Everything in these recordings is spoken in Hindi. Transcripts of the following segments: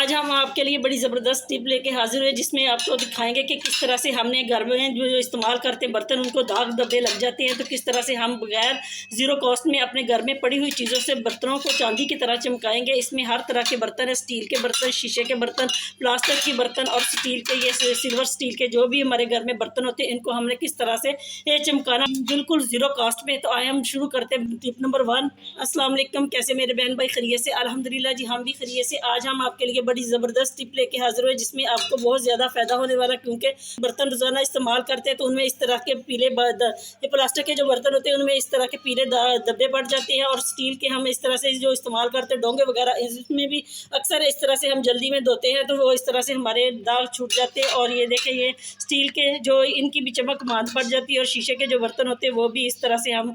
आज हम आपके लिए बड़ी ज़बरदस्त टिप लेके हाजिर हुए, जिसमें आपको दिखाएंगे कि किस तरह से हमने घर में जो इस्तेमाल करते हैं बर्तन, उनको दाग धब्बे लग जाते हैं, तो किस तरह से हम बगैर ज़ीरो कॉस्ट में अपने घर में पड़ी हुई चीज़ों से बर्तनों को चांदी की तरह चमकाएंगे। इसमें हर तरह के बर्तन है, स्टील के बर्तन, शीशे के बर्तन, प्लास्टिक के बर्तन और स्टील के, ये सिल्वर स्टील के जो भी हमारे घर में बर्तन होते हैं, इनको हमने किस तरह से चमकाना बिल्कुल ज़ीरो कॉस्ट में। तो आए हम शुरू करते हैं टिप नंबर 1। अस्सलाम वालेकुम, कैसे मेरे बहन भाई खैरियत से? अल्हम्दुलिल्लाह जी, हम भी खैरियत से। आज हम आपके लिए बड़ी ज़बरदस्त टिप लेके हाजिर हुए, जिसमें आपको बहुत ज़्यादा फ़ायदा होने वाला, क्योंकि बर्तन रोज़ाना इस्तेमाल करते हैं तो उनमें इस तरह के पीले ये प्लास्टिक के जो बर्तन होते हैं उनमें इस तरह के पीले धब्बे पड़ जाते हैं, और स्टील के हम इस तरह से जो इस्तेमाल करते हैं डोंगे वगैरह, इसमें भी अक्सर इस तरह से हम जल्दी में धोते हैं तो वो इस तरह से हमारे दाग छूट जाते हैं। और ये देखें, ये स्टील के जो इनकी भी चमक मांद पड़ जाती है, और शीशे के जो बर्तन होते हैं वो भी इस तरह से हम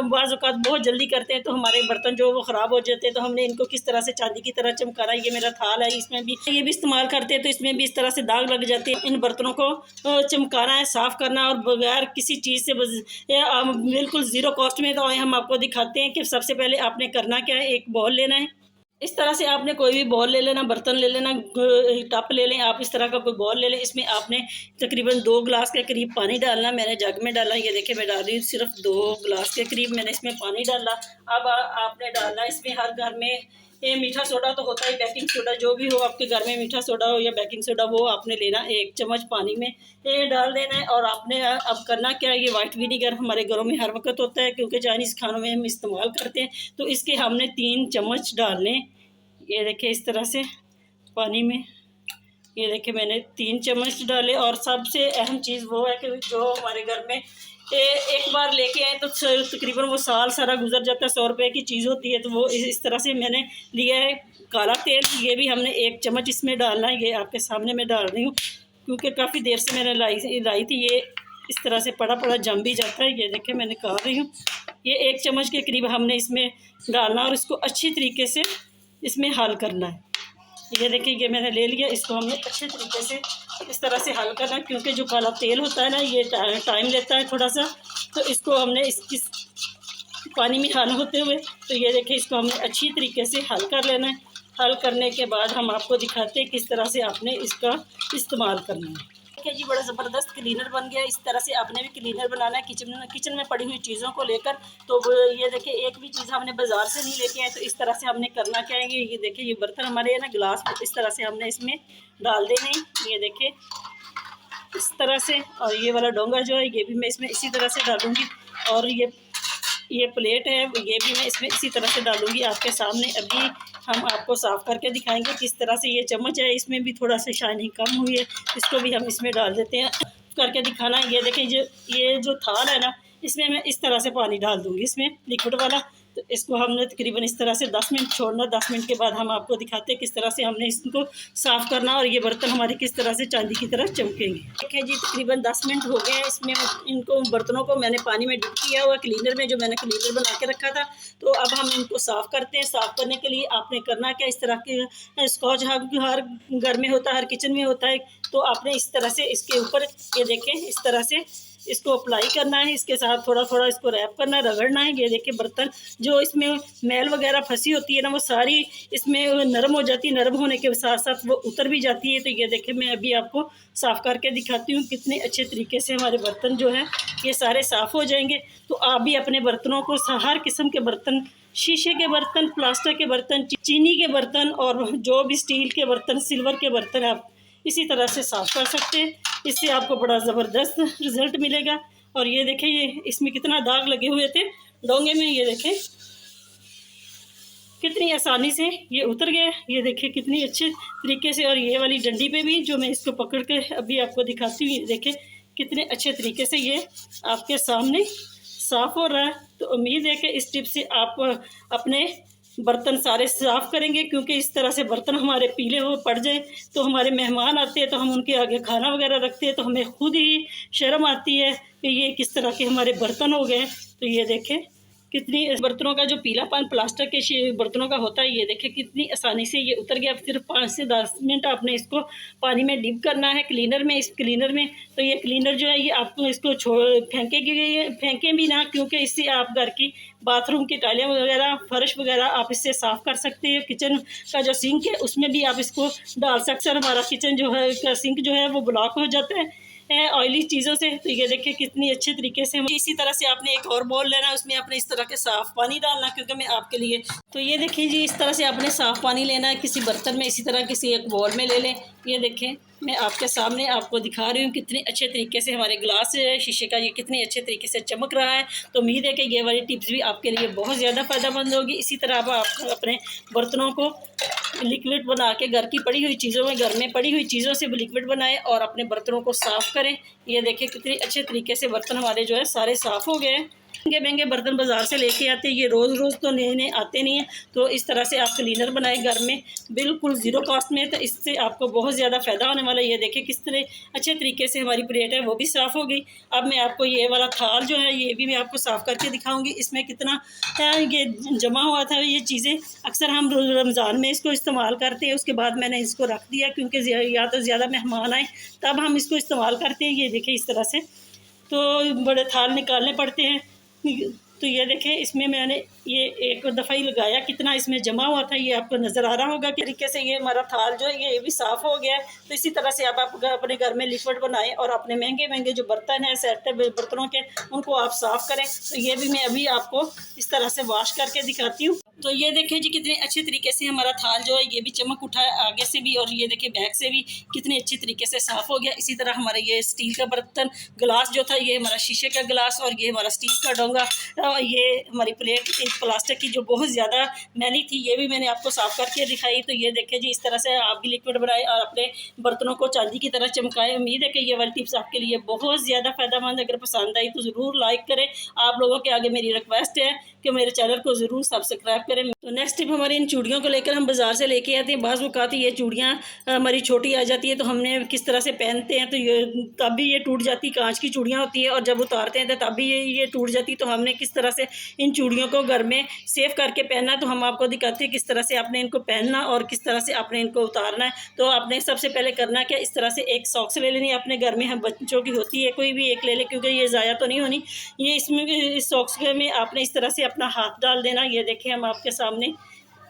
बाज़ औक़ात बहुत जल्दी करते हैं तो हमारे बर्तन जो वो ख़राब हो जाते हैं, तो हमने इनको किस तरह से चांदी की तरह चमकाना। ये मेरा थाल है, इसमें भी ये भी इस्तेमाल करते हैं तो इसमें भी इस तरह से दाग लग जाते हैं। इन बर्तनों को चमकाना है, साफ़ करना, और बगैर किसी चीज़ से बिल्कुल ज़ीरो कॉस्ट में। तो हम आपको दिखाते हैं कि सबसे पहले आपने करना क्या है। एक बॉल लेना है, इस तरह से आपने कोई भी बॉल ले लेना, बर्तन ले लेना, टप ले लें आप, इस तरह का कोई बॉल ले लें। इसमें आपने तकरीबन 2 गिलास के करीब पानी डालना। मैंने जग में डाला, ये देखिए मैं डाल रही हूँ सिर्फ 2 गिलास के करीब मैंने इसमें पानी डाला। अब आपने डालना इसमें, हर घर में ये मीठा सोडा तो होता है, बेकिंग सोडा जो भी हो आपके घर में, मीठा सोडा हो या बेकिंग सोडा, वो आपने लेना। 1 चम्मच पानी में ये डाल देना है। और आपने अब करना क्या है, ये वाइट विनीगर हमारे घरों में हर वक्त होता है, क्योंकि चाइनीज़ खानों में हम इस्तेमाल करते हैं, तो इसके हमने 3 चम्मच डालने। ये देखिए इस तरह से पानी में, ये देखिए मैंने 3 चम्मच डाले। और सबसे अहम चीज़ वो है कि जो हमारे घर में एक बार लेके आए तो तकरीबन वो साल सारा गुजर जाता है। 100 रुपये की चीज़ होती है, तो वो इस तरह से मैंने लिया है काला तेल। ये भी हमने 1 चम्मच इसमें डालना है। ये आपके सामने मैं डाल रही हूँ, क्योंकि काफ़ी देर से मैंने लाई थी। ये इस तरह से पड़ा जम भी जाता है। ये देखिए मैंने कहा रही हूँ, ये 1 चम्मच के करीब हमने इसमें डालना, और इसको अच्छी तरीके से इसमें हल करना है। ये देखिए ये मैंने ले लिया, इसको हमने अच्छे तरीके से इस तरह से हल करना है, क्योंकि जो काला तेल होता है ना, ये टाइम लेता है थोड़ा सा, तो इसको हमने इस पानी में हल होते हुए, तो ये देखिए इसको हमने अच्छी तरीके से हल कर लेना है। हल करने के बाद हम आपको दिखाते हैं किस तरह से आपने इसका इस्तेमाल करना है। देखिए जी, बड़ा ज़बरदस्त क्लीनर बन गया। इस तरह से आपने भी क्लीनर बनाना है किचन में पड़ी हुई चीज़ों को लेकर। तो ये देखिए एक भी चीज़ हमने बाज़ार से नहीं लेके आए, तो इस तरह से हमने करना क्या है। ये देखिए ये बर्तन हमारे है ना, गिलास, इस तरह से हमने इसमें डाल देने। ये देखिए इस तरह से, और ये वाला डोंगा जो है ये भी मैं इसमें इसी तरह से डालूँगी, और ये प्लेट है ये भी मैं इसमें इसी तरह से डालूँगी। आपके सामने अभी हम आपको साफ़ करके दिखाएंगे किस तरह से। ये चम्मच है, इसमें भी थोड़ा सा शाइनिंग कम हुई है, इसको भी हम इसमें डाल देते हैं, करके दिखाना। ये देखें ये जो थाल है ना, इसमें मैं इस तरह से पानी डाल दूँगी, इसमें लिक्विड वाला। तो इसको हमने तकरीबन इस तरह से 10 मिनट छोड़ना। 10 मिनट के बाद हम आपको दिखाते हैं किस तरह से हमने इसको साफ़ करना, और ये बर्तन हमारे किस तरह से चांदी की तरह चमकेंगे। देखिए जी, तकरीबन 10 मिनट हो गए हैं। इसमें इनको बर्तनों को मैंने पानी में डिप किया हुआ क्लीनर में, जो मैंने क्लीनर बना के रखा था। तो अब हम इनको साफ़ करते हैं। साफ़ करने के लिए आपने करना क्या, इस तरह के स्कॉच हर घर में होता है, हर किचन में होता है, तो आपने इस तरह से इसके ऊपर ये देखें इस तरह से इसको अप्लाई करना है। इसके साथ थोड़ा थोड़ा इसको रैप करना है, रगड़ना है। ये देखिए बर्तन जो इसमें मैल वगैरह फंसी होती है ना, वो सारी इसमें नरम हो जाती है। नरम होने के साथ साथ वो उतर भी जाती है। तो ये देखिए मैं अभी आपको साफ़ करके दिखाती हूँ कितने अच्छे तरीके से हमारे बर्तन जो है ये सारे साफ़ हो जाएंगे। तो आप भी अपने बर्तनों को, हर किस्म के बर्तन, शीशे के बर्तन, प्लास्टिक के बर्तन, चीनी के बर्तन, और जो भी स्टील के बर्तन, सिल्वर के बर्तन, आप इसी तरह से साफ़ कर सकते हैं। इससे आपको बड़ा ज़बरदस्त रिज़ल्ट मिलेगा। और ये देखें ये इसमें कितना दाग लगे हुए थे डोंगे में, ये देखें कितनी आसानी से ये उतर गए। ये देखिए कितनी अच्छे तरीके से। और ये वाली डंडी पे भी, जो मैं इसको पकड़ के अभी आपको दिखाती हूँ, ये देखें कितने अच्छे तरीके से ये आपके सामने साफ़ हो रहा है। तो उम्मीद है कि इस टिप से आप अपने बर्तन सारे साफ़ करेंगे, क्योंकि इस तरह से बर्तन हमारे पीले हो पड़ जाए तो हमारे मेहमान आते हैं, तो हम उनके आगे खाना वगैरह रखते हैं, तो हमें खुद ही शर्म आती है कि ये किस तरह के हमारे बर्तन हो गए। तो ये देखें कितनी बर्तनों का जो पीलापन प्लास्टिक के बर्तनों का होता है, ये देखिए कितनी आसानी से ये उतर गया। सिर्फ 5 से 10 मिनट आपने इसको पानी में डिप करना है क्लीनर में। इस क्लीनर में तो ये क्लीनर जो है ये आपको इसको फेंकें भी ना, क्योंकि इससे आप घर की बाथरूम की टाइलें वगैरह, फर्श वगैरह आप इससे साफ़ कर सकते हैं। किचन का जो सिंक है उसमें भी आप इसको डाल सकते हैं। हमारा किचन जो है का सिंक जो है वो ब्लॉक हो जाता है ऑयली चीज़ों से। तो ये देखिए कितनी अच्छे तरीके से। इसी तरह से आपने एक और बाउल लेना है, उसमें आपने इस तरह के साफ़ पानी डालना, क्योंकि मैं आपके लिए तो ये देखिए जी इस तरह से आपने साफ़ पानी लेना है किसी बर्तन में, इसी तरह किसी एक बाउल में ले लें। ये देखें मैं आपके सामने आपको दिखा रही हूँ कितने अच्छे तरीके से हमारे ग्लास शीशे का ये कितने अच्छे तरीके से चमक रहा है। तो उम्मीद है कि ये वाली टिप्स भी आपके लिए बहुत ज़्यादा फ़ायदेमंद होगी। इसी तरह आप अपने बर्तनों को लिक्विड बना के घर की पड़ी हुई चीज़ों में, घर में पड़ी हुई चीज़ों से लिक्विड बनाएं और अपने बर्तनों को साफ़ करें। ये देखिए कितने अच्छे तरीके से बर्तन हमारे जो है सारे साफ़ हो गए। महंगे महंगे बर्तन बाज़ार से लेके आते हैं, ये रोज़ रोज़ तो नए आते नहीं हैं। तो इस तरह से आप क्लीनर बनाए घर में बिल्कुल ज़ीरो कॉस्ट में, तो इससे आपको बहुत ज़्यादा फ़ायदा होने वाला है। ये देखिए किस तरह अच्छे तरीके से हमारी प्लेट है वो भी साफ़ हो गई। अब मैं आपको ये वाला थाल जो है ये भी मैं आपको साफ़ करके दिखाऊंगी। इसमें कितना ये जमा हुआ था, ये चीज़ें अक्सर हम रमज़ान में इसको इस्तेमाल करते हैं। उसके बाद मैंने इसको रख दिया क्योंकि या तो ज़्यादा मेहमान आए तब हम इसको इस्तेमाल करते हैं। ये देखिए इस तरह से तो बड़े थाल निकालने पड़ते हैं। तो ये देखें इसमें मैंने ये एक दफ़ा ही लगाया, कितना इसमें जमा हुआ था ये आपको नज़र आ रहा होगा। कि तरीके से ये हमारा थाल जो है ये भी साफ़ हो गया है। तो इसी तरह से आप अपने घर में लिक्विड बनाएं और अपने महंगे महंगे जो बर्तन हैं सेट बर्तनों के उनको आप साफ़ करें। तो ये भी मैं अभी आपको इस तरह से वॉश करके दिखाती हूँ। तो ये देखिए जी कितने अच्छे तरीके से हमारा थाल जो है ये भी चमक उठा है आगे से भी, और ये देखिए बैक से भी कितने अच्छे तरीके से साफ़ हो गया। इसी तरह हमारा ये स्टील का बर्तन गिलास जो था ये हमारा शीशे का गिलास, और ये हमारा स्टील का डोंगा, ये हमारी प्लेट प्लास्टिक की जो बहुत ज़्यादा मैली थी ये भी मैंने आपको साफ़ करके दिखाई। तो ये देखिए जी इस तरह से आप भी लिक्विड बनाए और अपने बर्तनों को चांदी की तरह चमकाएं। उम्मीद है कि ये वाली टिप्स आपके लिए बहुत ज़्यादा फ़ायदेमंद। अगर पसंद आई तो ज़रूर लाइक करें। आप लोगों के आगे मेरी रिक्वेस्ट है कि मेरे चैनल को ज़रूर सब्सक्राइब करें। तो नेक्स्ट टिप हमारी इन चूड़ियों को लेकर हम बाज़ार से लेके आते हैं। बाज़ औक़ात ये चूड़ियाँ हमारी छोटी आ जाती है तो हमने किस तरह से पहनते हैं तो ये तब भी ये टूट जाती, कांच की चूड़ियाँ होती है, और जब उतारते हैं तो तब भी ये टूट जाती। तो हमने किस तरह से इन चूड़ियों को घर में सेव करके पहनना, तो हम आपको दिखाते हैं किस तरह से आपने इनको पहनना और किस तरह से आपने इनको उतारना है। तो आपने सबसे पहले करना क्या, इस तरह से एक सॉक्स ले लेनी है अपने घर में, हम बच्चों की होती है कोई भी एक ले ले क्योंकि ये ज़ाया तो नहीं होनी। ये इसमें इस सॉक्स में आपने इस तरह से अपना हाथ डाल देना। ये देखें हम आपके सामने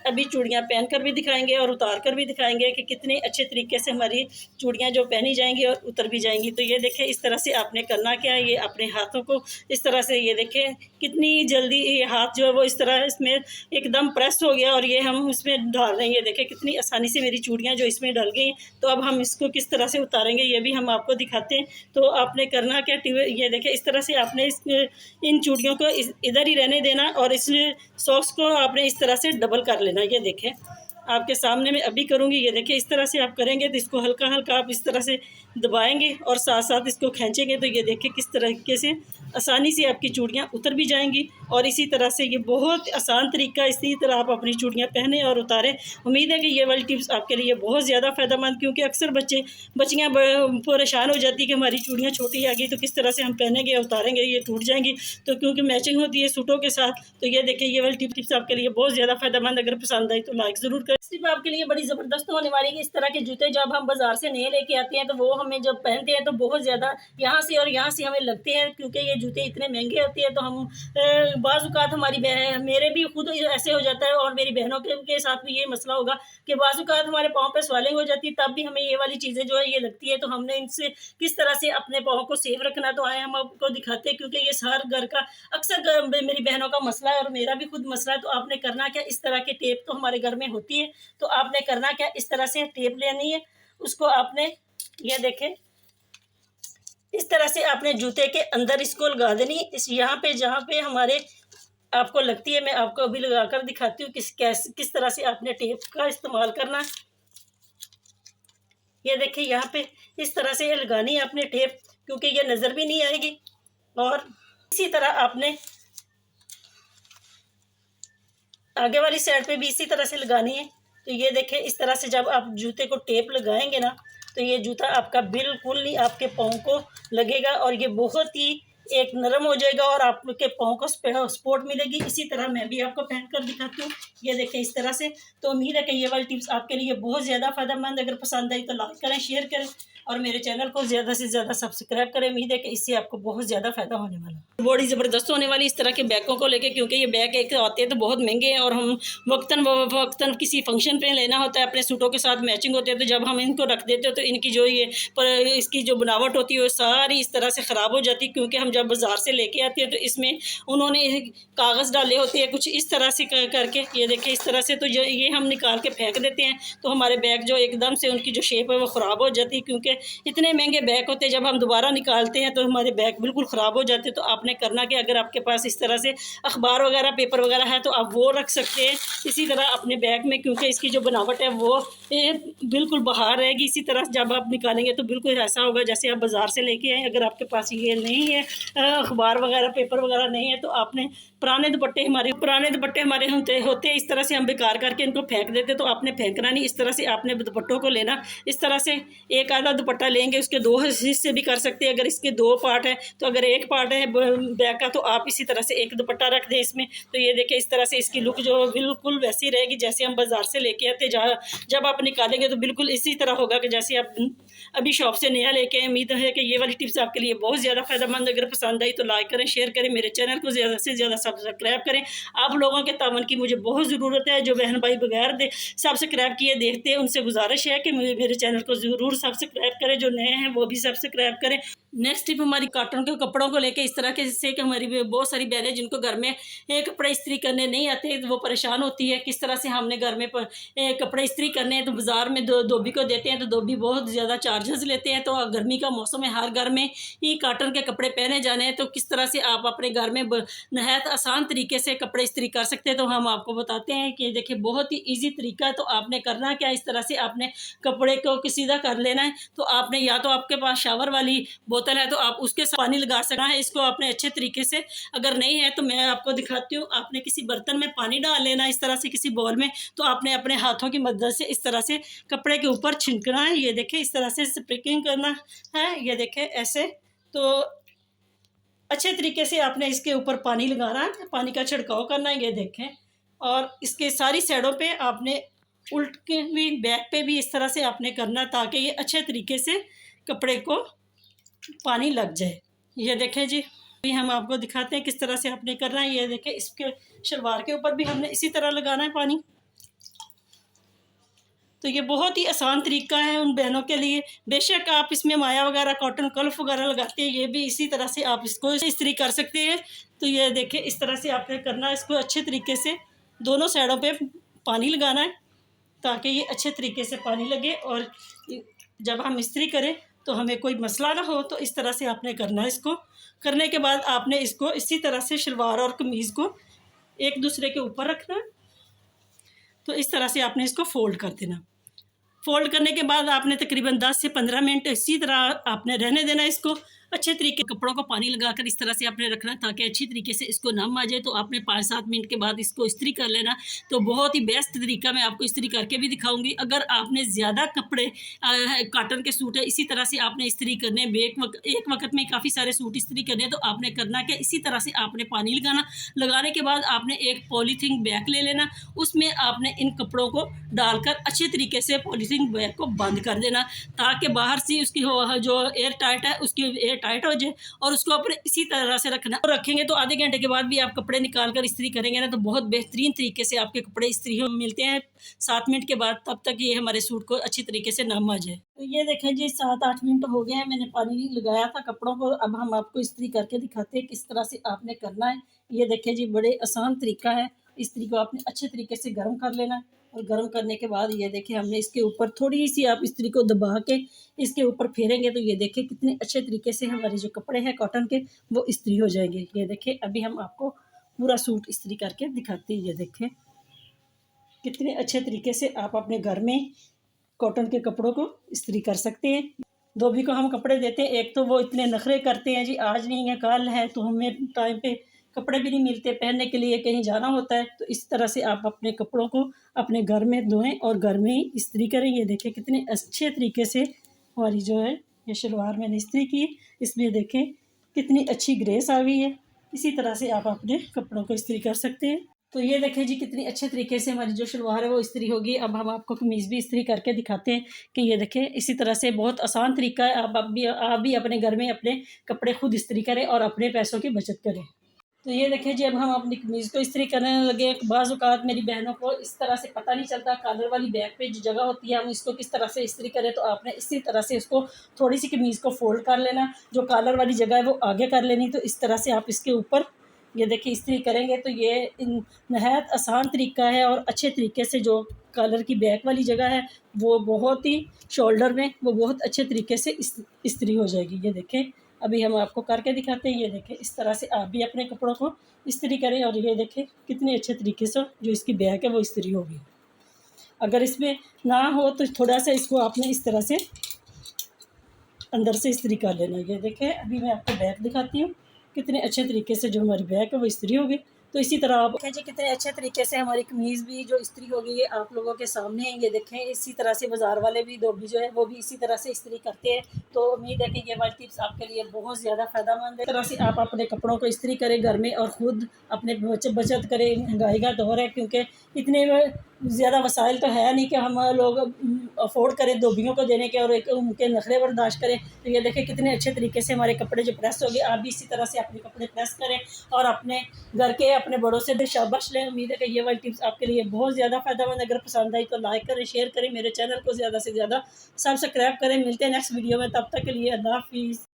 अभी चूड़ियाँ पहनकर भी दिखाएंगे और उतार कर भी दिखाएंगे कि कितने अच्छे तरीके से हमारी चूड़ियाँ जो पहनी जाएंगी और उतर भी जाएंगी। तो ये देखें इस तरह से आपने करना क्या है, ये अपने हाथों को इस तरह से, ये देखें कितनी जल्दी ये हाथ जो है वो इस तरह इसमें एकदम प्रेस हो गया और ये हम उसमें डाल रहे हैं। ये देखें कितनी आसानी से मेरी चूड़ियाँ जो इसमें डल गई। तो अब हम इसको किस तरह से उतारेंगे ये भी हम आपको दिखाते हैं। तो आपने करना क्या, ये देखें इस तरह से आपने इन चूड़ियों को इधर ही रहने देना और इस सॉक्स को आपने इस तरह से डबल कर लेना। ये देखें आपके सामने मैं अभी करूँगी। ये देखिए इस तरह से आप करेंगे तो इसको हल्का हल्का आप इस तरह से दबाएंगे और साथ साथ इसको खींचेंगे। तो ये देखिए किस तरीके से आसानी से आपकी चूड़ियाँ उतर भी जाएंगी। और इसी तरह से ये बहुत आसान तरीका, इसी तरह आप अपनी चूड़ियाँ पहने और उतारें। उम्मीद है कि ये वाली टिप्स आपके लिए बहुत ज़्यादा फ़ायदेमंद, क्योंकि अक्सर बच्चियाँ परेशान हो जाती है कि हमारी चूड़ियाँ छोटी आ गई तो किस तरह से हम पहनेंगे उतारेंगे, ये टूट जाएंगी। तो क्योंकि मैचिंग होती है सूटों के साथ। तो ये देखिए ये वाली टिप्स आपके लिए बहुत ज़्यादा फ़ायदेमंद। अगर पसंद आई तो लाइक ज़रूर करें। टिप आपके लिए बड़ी ज़बरदस्त होने वाली है। इस तरह के जूते जब हम बाज़ार से नए लेके आते हैं तो वो हमें जब पहनते हैं तो बहुत ज़्यादा यहाँ से और यहाँ से हमें लगते हैं, क्योंकि ये जूते इतने महंगे होते हैं। तो हम बाज़ औक़ात हमारी मेरे भी खुद ऐसे हो जाता है और मेरी बहनों के साथ भी ये मसला होगा कि बाज़ औक़ात हमारे पाँव पे स्वेलिंग हो जाती है, तब भी हमें ये वाली चीज़ें जो है ये लगती है। तो हमने इनसे किस तरह से अपने पाँव को सेफ रखना तो आए हम आपको दिखाते हैं, क्योंकि ये हर घर का अक्सर मेरी बहनों का मसला है और मेरा भी खुद मसला है। तो आपने करना क्या, इस तरह के टेप तो हमारे घर में होती है। तो आपने करना क्या, इस तरह से टेप लेनी है, उसको आपने ये देखें इस तरह से आपने जूते के अंदर इसको लगा देनी। इस यहाँ पे जहाँ पे हमारे आपको लगती है, मैं आपको अभी लगाकर दिखाती हूँ किस तरह से आपने टेप का इस्तेमाल करना। ये देखिए यहाँ पे इस तरह से लगानी है आपने टेप, क्योंकि ये नज़र भी नहीं आएगी। और इसी तरह आपने आगे वाली साइड पे भी इसी तरह से लगानी है। तो ये देखें इस तरह से जब आप जूते को टेप लगाएंगे ना तो ये जूता आपका बिल्कुल नहीं आपके पाँव को लगेगा और ये बहुत ही एक नरम हो जाएगा और आपके पाँव को सपोर्ट मिलेगी। इसी तरह मैं भी आपको पहन कर दिखाती हूँ। ये देखें इस तरह से। तो उम्मीद है कि ये वाली टिप्स आपके लिए बहुत ज़्यादा फ़ायदेमंद। अगर पसंद आई तो लाइक करें, शेयर करें और मेरे चैनल को ज़्यादा से ज़्यादा सब्सक्राइब करें। उम्मीद है कि इससे आपको बहुत ज़्यादा फ़ायदा होने वाला है। बड़ी ज़बरदस्त होने वाली इस तरह के बैगों को लेके, क्योंकि ये बैग एक आते हैं तो बहुत महंगे हैं और हम वक्तन किसी फंक्शन पे लेना होता है, अपने सूटों के साथ मैचिंग होते हैं, तो जब हम इनको रख देते हैं तो इनकी जो ये पर इसकी जो बनावट होती है वो सारी इस तरह से ख़राब हो जाती है। क्योंकि हम जब बाज़ार से लेके आते हैं तो इसमें उन्होंने कागज़ डाले होते हैं कुछ इस तरह से करके, ये देखिए इस तरह से। तो जो ये हम निकाल के फेंक देते हैं तो हमारे बैग जो एकदम से उनकी जो शेप है वो ख़राब हो जाती है। क्योंकि इतने महंगे बैग होते हैं, जब हम दोबारा निकालते हैं तो हमारे बैग बिल्कुल ख़राब हो जाते हैं। तो आपने करना कि अगर आपके पास इस तरह से अखबार वगैरह पेपर वगैरह है तो आप वो रख सकते हैं इसी तरह अपने बैग में, क्योंकि इसकी जो बनावट है वो बिल्कुल बाहर रहेगी। इसी तरह जब आप निकालेंगे तो बिल्कुल ऐसा होगा जैसे आप बाज़ार से लेके आए। अगर आपके पास ये नहीं है अखबार वगैरह पेपर वगैरह नहीं है तो आपने पुराने दुपट्टे हमारे होते हैं इस तरह से हम बेकार करके इनको फेंक देते। तो आपने फेंकना नहीं, इस तरह से आपने दुपट्टों को लेना। इस तरह से एक आधा दुपट्टा लेंगे, उसके दो हिस्से भी कर सकते हैं। अगर इसके दो पार्ट है तो अगर एक पार्ट है बैग का तो आप इसी तरह से एक दुपट्टा रख दें इसमें। तो ये देखिए इस तरह से इसकी लुक जो बिल्कुल वैसी रहेगी जैसे हम बाज़ार से लेके आते हैं। जब आप निकालेंगे तो बिल्कुल इसी तरह होगा कि जैसे आप अभी शॉप से नया लेके आए। उम्मीद है कि ये वाली टिप्स आपके लिए बहुत ज़्यादा फ़ायदेमंद। अगर पसंद आई तो लाइक करें, शेयर करें, मेरे चैनल को ज़्यादा से ज़्यादा सब्सक्राइब करें। आप लोगों के तावन की मुझे बहुत ज़रूरत है। जो बहन भाई बगैर सब्सक्राइब किए देखते हैं उनसे गुजारिश है कि मेरे चैनल को ज़रूर सब्सक्राइब करें। जो नए हैं वो भी सब्सक्राइब करें। नेक्स्ट टिप हमारी कॉटन के कपड़ों को लेके इस तरह के से कि हमारी बहुत सारी बहनें जिनको घर में कपड़े इस्त्री करने नहीं आते तो वो परेशान होती है किस तरह से हमने घर में कपड़े इस्त्री करने हैं। तो बाज़ार में धोबी को देते हैं तो धोबी बहुत ज़्यादा चार्जेस लेते हैं। तो गर्मी का मौसम है, हर घर में ही कॉटन के कपड़े पहने जाने हैं। तो किस तरह से आप अपने घर में नहायत आसान तरीके से कपड़े इस्त्री कर सकते हैं तो हम आपको बताते हैं कि देखिए बहुत ही ईजी तरीका है। तो आपने करना क्या, इस तरह से आपने कपड़े को सीधा कर लेना है। तो आपने या तो आपके पास शावर वाली बोतल है तो आप उसके साथ पानी लगा सकना है। इसको आपने अच्छे तरीके से, अगर नहीं है तो मैं आपको दिखाती हूँ। आपने किसी बर्तन में पानी डाल लेना इस तरह से किसी बाउल में। तो आपने अपने हाथों की मदद से इस तरह से कपड़े के ऊपर छिड़कना है। ये देखें इस तरह से स्प्रिंकलिंग करना है। ये देखें ऐसे। तो अच्छे तरीके से आपने इसके ऊपर पानी लगाना है, पानी का छिड़काव करना है। ये देखें। और इसके सारी साइडों पे आपने उल्ट के भी बैक पे भी इस तरह से आपने करना ताकि ये अच्छे तरीके से कपड़े को पानी लग जाए। ये देखें जी, अभी हम आपको दिखाते हैं किस तरह से आपने करना है। ये देखें इसके शलवार के ऊपर भी हमने इसी तरह लगाना है पानी। तो ये बहुत ही आसान तरीका है उन बहनों के लिए। बेशक आप इसमें माया वगैरह कॉटन कल्फ वगैरह लगाते हैं, ये भी इसी तरह से आप इसको इस्त्री कर सकते हैं। तो ये देखें इस तरह से आपने करना है। इसको अच्छे तरीके से दोनों साइडों पे पानी लगाना है ताकि ये अच्छे तरीके से पानी लगे और जब हम इस्त्री करें तो हमें कोई मसला ना हो। तो इस तरह से आपने करना है। इसको करने के बाद आपने इसको इसी तरह से शलवार और कमीज़ को एक दूसरे के ऊपर रखना है। तो इस तरह से आपने इसको फ़ोल्ड कर देना। फ़ोल्ड करने के बाद आपने तकरीबन 10 से 15 मिनट इसी तरह आपने रहने देना। इसको अच्छे तरीके कपड़ों को पानी लगाकर इस तरह से आपने रखना ताकि अच्छी तरीके से इसको नम आ जाए। तो आपने 5-7 मिनट के बाद इसको इस्त्री कर लेना। तो बहुत ही बेस्ट तरीका मैं आपको इस्त्री करके भी दिखाऊंगी। अगर आपने ज़्यादा कपड़े कॉटन के सूट है इसी तरह से आपने इस्त्री करने, एक वक्त में काफ़ी सारे सूट इस्त्री करने, तो आपने करना क्या, इसी तरह से आपने पानी लगाना। लगाने के बाद आपने एक पॉलीथीन बैग ले लेना, उसमें आपने इन कपड़ों को डालकर अच्छे तरीके से पॉलीथीन बैग को बंद कर देना ताकि बाहर से उसकी जो एयर टाइट है उसकी एयर टाइट हो जाए। और उसको अपने इसी तरह से रखना। और रखेंगे तो आधे घंटे के बाद भी आप कपड़े निकाल कर इस्त्री करेंगे ना तो बहुत बेहतरीन तरीके से आपके कपड़े इस्त्री हो मिलते हैं 7 मिनट के बाद। तब तक ये हमारे सूट को अच्छी तरीके से नम आ जाए। तो ये देखें जी 7-8 मिनट हो गए हैं, मैंने पानी लगाया था कपड़ों को। अब हम आपको इस्त्री करके दिखाते हैं किस तरह से आपने करना है। ये देखें जी बड़े आसान तरीका है। इस्त्री को आपने अच्छे तरीके से गर्म कर लेना है और गर्म करने के बाद ये देखें हमने इसके ऊपर थोड़ी सी आप इस्त्री को दबा के इसके ऊपर फेरेंगे तो ये देखें कितने अच्छे तरीके से हमारे जो कपड़े हैं कॉटन के वो इस्त्री हो जाएंगे। ये देखें अभी हम आपको पूरा सूट इस्त्री करके दिखाते हैं। ये देखें कितने अच्छे तरीके से आप अपने घर में कॉटन के कपड़ों को इस्त्री कर सकते हैं। धोबी को हम कपड़े देते हैं, एक तो वो इतने नखरे करते हैं जी आज नहीं है कल है, तो हमें टाइम पे कपड़े भी नहीं मिलते पहनने के लिए, कहीं जाना होता है। तो इस तरह से आप अपने कपड़ों को अपने घर में धोएं और घर में ही इस्त्री करें। ये देखें कितने अच्छे तरीके से हमारी जो है ये शलवार मैंने इस्त्री की। इसमें देखें कितनी अच्छी ग्रेस आ गई है। इसी तरह से आप अपने कपड़ों को इस्त्री कर सकते हैं। तो ये देखें जी कितनी अच्छे तरीके से हमारी जो शलवार है वो इस्त्री होगी। अब हम आपको कमीज़ भी इस्त्री करके दिखाते हैं कि ये देखें इसी तरह से बहुत आसान तरीका है। आप भी अपने घर में अपने कपड़े खुद इस्त्री करें और अपने पैसों की बचत करें। तो ये देखिए जी अब हम अपनी कमीज़ को इस्त्री करने लगे। बाज़ औक़ात मेरी बहनों को इस तरह से पता नहीं चलता, कॉलर वाली बैक पे जो जगह होती है हम इसको किस तरह से इस्त्री करें। तो आपने इसी तरह से इसको थोड़ी सी कमीज़ को फ़ोल्ड कर लेना, जो कॉलर वाली जगह है वो आगे कर लेनी। तो इस तरह से आप इसके ऊपर ये देखिए इस्त्री करेंगे तो ये नहायत आसान तरीका है और अच्छे तरीके से जो कॉलर की बैक वाली जगह है वो बहुत ही शोल्डर में वो बहुत अच्छे तरीके से इस्त्री हो जाएगी। ये देखें अभी हम आपको करके दिखाते हैं। ये देखें इस तरह से आप भी अपने कपड़ों को इस्त्री करें और ये देखें कितने अच्छे तरीके से जो इसकी बैक है वो इस्त्री होगी। अगर इसमें ना हो तो थोड़ा सा इसको आपने इस तरह से अंदर से इस्त्री कर लेना। ये देखें अभी मैं आपको बैक दिखाती हूँ कितने अच्छे तरीके से जो हमारी बैक है वो इस्त्री होगी। तो इसी तरह आप देखें जी कितने अच्छे तरीके से हमारी कमीज़ भी जो इस्त्री होगी ये आप लोगों के सामने है। ये देखें इसी तरह से बाज़ार वाले भी धोबी जो है वो भी इसी तरह से इस्त्री करते हैं। तो उम्मीद है कि ये वाली टिप्स आपके लिए बहुत ज़्यादा फ़ायदेमंद है। इस तरह से आप अपने कपड़ों को इस्त्री करें घर में और ख़ुद अपने बचत करें। महंगाई का दौर है क्योंकि इतने ज़्यादा वसाइल तो है नहीं कि हम लोग अफोर्ड करें धोबियों को देने के और एक उनके नखरे बर्दाश्त करें। तो ये देखें कितने अच्छे तरीके से हमारे कपड़े जो प्रेस हो गए। आप भी इसी तरह से अपने कपड़े प्रेस करें और अपने घर के अपने बड़ों से भी शाबाश लें। उम्मीद है कि ये वाली टिप्स आपके लिए बहुत ज़्यादा फ़ायदेमंद है। अगर पसंद आई तो लाइक करें, शेयर करें, मेरे चैनल को ज़्यादा से ज़्यादा सब्सक्राइब करें। मिलते हैं नेक्स्ट वीडियो में, तब तक के लिए अल्लाह हाफ़िज़।